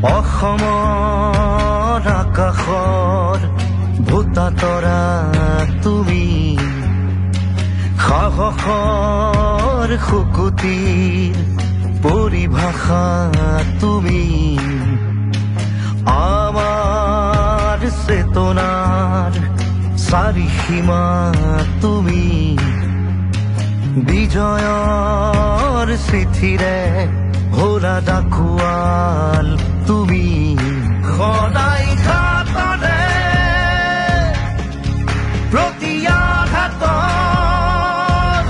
অসমৰ আকাশৰ ভূতা তৰা তুমি, সাহসৰ শুকুতিৰ পৰিভাষা তুমি, আমাৰ চেতনাৰ চাৰিসীমা তুমি, বিজয়ৰ চিঠিৰে ভোলা ডাকুৱাল তুমি, সদায় ঘাটৰে প্ৰতি আঘাতত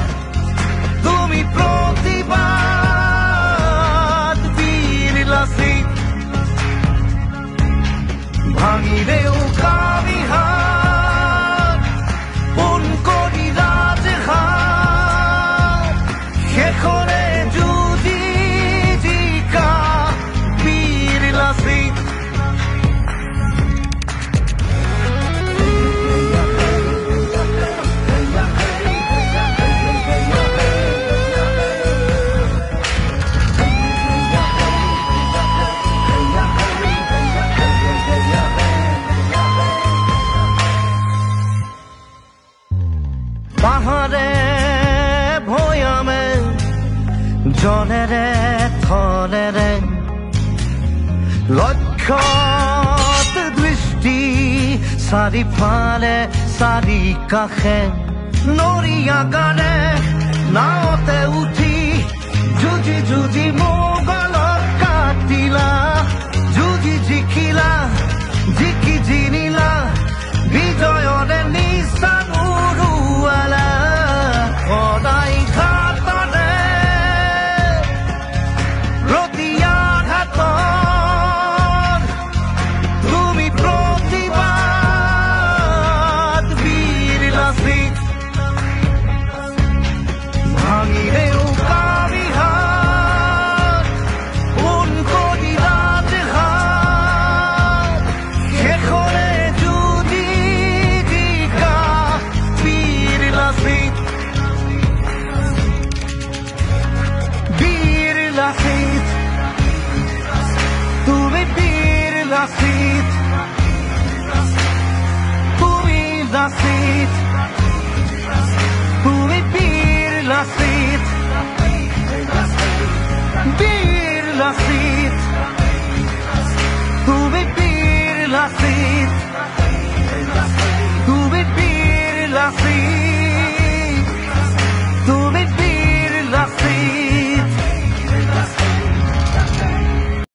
তুমি প্ৰতিবাদ বীৰ লাচিত, ভাঙিলেও কাবিহাত পোন কৰি ৰাজহাত, শেষৰে যুঁজি জিকা বীৰ লাচিত। পাহাৰে ভৈয়ামে জলেৰে থলেৰে লক্ষ্যত দৃষ্টি, চাৰিফালে চাৰি কাষে নৰিয়াগাৰে নাৱতে উঠি যুঁজি যুঁজি মোগলক কাটিলা, যুঁজি জিকিলা, জিকি জিনিলা, বিজয়ৰে নিশান উৰুৱালা, সদায় ঘাটৰে প্ৰতি আঘাতত তুমি প্ৰতিবাদ বীৰ লাচিত, ভাঙিলেও কাবিহাত পোন কৰি ৰাজহাত, শেষৰে যুঁজি জিকা বীৰ লাচিত, বীৰ লাচিত, তুমি বীৰ লাচিত, তুমি লাচিত, তুমি বীৰ লাচিত, বীৰ লাচিত।